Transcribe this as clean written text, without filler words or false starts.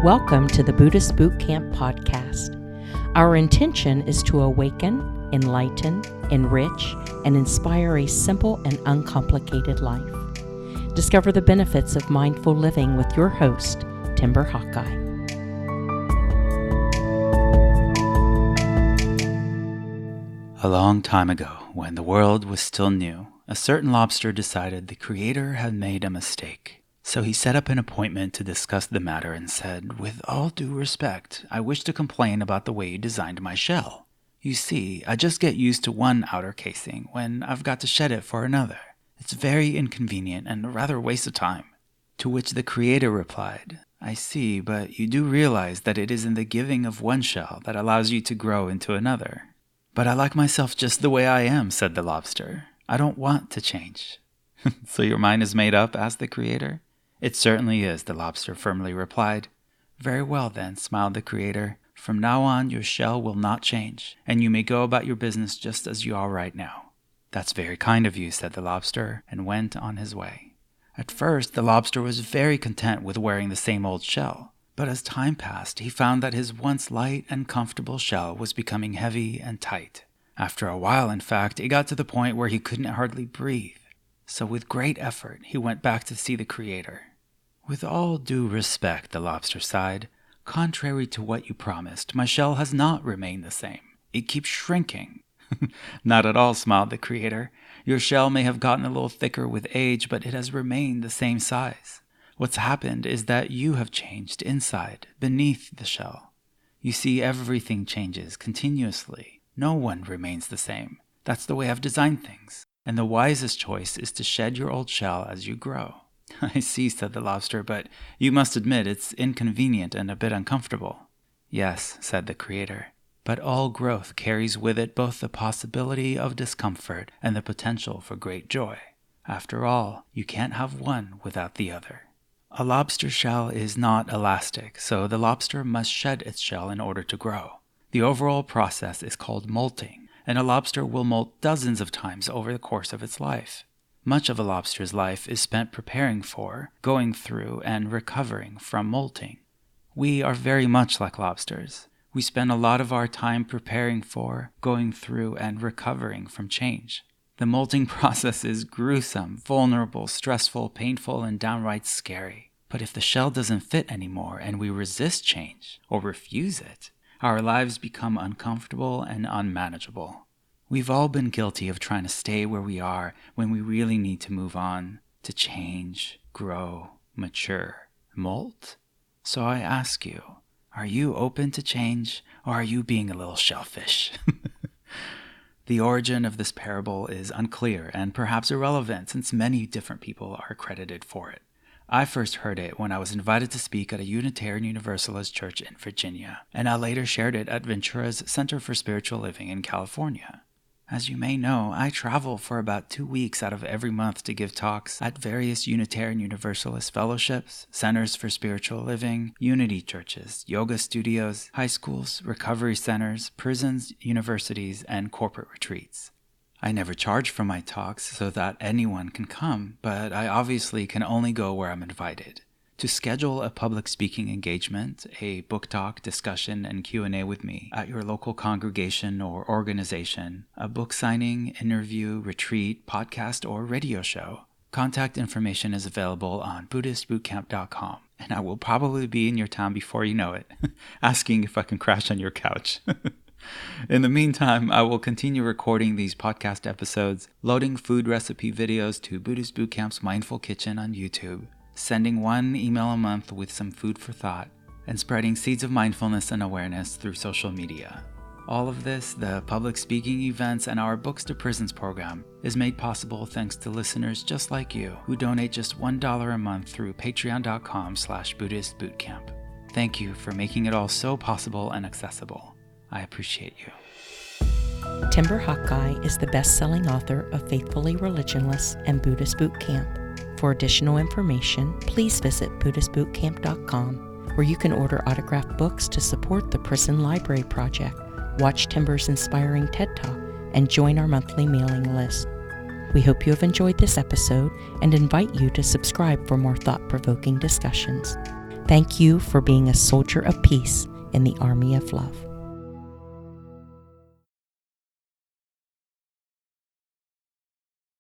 Welcome to the Buddhist Boot Camp podcast. Our intention is to awaken, enlighten, enrich, and inspire a simple and uncomplicated life. Discover the benefits of mindful living with your host, Timber Hawkeye. A long time ago, when the world was still new, a certain lobster decided the Creator had made a mistake. So he set up an appointment to discuss the matter and said, "With all due respect, I wish to complain about the way you designed my shell. You see, I just get used to one outer casing when I've got to shed it for another. It's very inconvenient and rather a waste of time." To which the Creator replied, "I see, but you do realize that it is in the giving of one shell that allows you to grow into another." "But I like myself just the way I am," said the lobster. "I don't want to change." "So your mind is made up?" asked the Creator. "It certainly is," the lobster firmly replied. "Very well then," smiled the Creator. "From now on, your shell will not change, and you may go about your business just as you are right now." "That's very kind of you," said the lobster, and went on his way. At first, the lobster was very content with wearing the same old shell, but as time passed, he found that his once light and comfortable shell was becoming heavy and tight. After a while, in fact, it got to the point where he couldn't hardly breathe. So with great effort, he went back to see the Creator. "With all due respect," the lobster sighed, "contrary to what you promised, my shell has not remained the same. It keeps shrinking." "Not at all," smiled the Creator. "Your shell may have gotten a little thicker with age, but it has remained the same size. What's happened is that you have changed inside, beneath the shell. You see, everything changes continuously. No one remains the same. That's the way I've designed things. And the wisest choice is to shed your old shell as you grow." "I see," said the lobster, "but you must admit it's inconvenient and a bit uncomfortable." "Yes," said the Creator, "but all growth carries with it both the possibility of discomfort and the potential for great joy. After all, you can't have one without the other. A lobster shell is not elastic, so the lobster must shed its shell in order to grow. The overall process is called molting, and a lobster will molt dozens of times over the course of its life. Much of a lobster's life is spent preparing for, going through, and recovering from molting. We are very much like lobsters. We spend a lot of our time preparing for, going through, and recovering from change. The molting process is gruesome, vulnerable, stressful, painful, and downright scary. But if the shell doesn't fit anymore and we resist change, or refuse it, our lives become uncomfortable and unmanageable. We've all been guilty of trying to stay where we are when we really need to move on, to change, grow, mature, molt. So I ask you, are you open to change, or are you being a little shellfish? The origin of this parable is unclear and perhaps irrelevant since many different people are credited for it. I first heard it when I was invited to speak at a Unitarian Universalist church in Virginia, and I later shared it at Ventura's Center for Spiritual Living in California. As you may know, I travel for about 2 weeks out of every month to give talks at various Unitarian Universalist fellowships, centers for spiritual living, unity churches, yoga studios, high schools, recovery centers, prisons, universities, and corporate retreats. I never charge for my talks so that anyone can come, but I obviously can only go where I'm invited. To schedule a public speaking engagement, a book talk, discussion, and Q&A with me at your local congregation or organization, a book signing, interview, retreat, podcast, or radio show, contact information is available on BuddhistBootcamp.com, and I will probably be in your town before you know it, asking if I can crash on your couch. In the meantime, I will continue recording these podcast episodes, loading food recipe videos to Buddhist Bootcamp's Mindful Kitchen on YouTube, sending one email a month with some food for thought, and spreading seeds of mindfulness and awareness through social media. All of this, the public speaking events, and our Books to Prisons program, is made possible thanks to listeners just like you who donate just $1 a month through patreon.com/BuddhistBootcamp. Thank you for making it all so possible and accessible. I appreciate you. Timber Hawkeye is the best-selling author of Faithfully Religionless and Buddhist Boot Camp. For additional information, please visit BuddhistBootcamp.com, where you can order autographed books to support the Prison Library Project, watch Timber's inspiring TED Talk, and join our monthly mailing list. We hope you have enjoyed this episode and invite you to subscribe for more thought-provoking discussions. Thank you for being a soldier of peace in the army of love.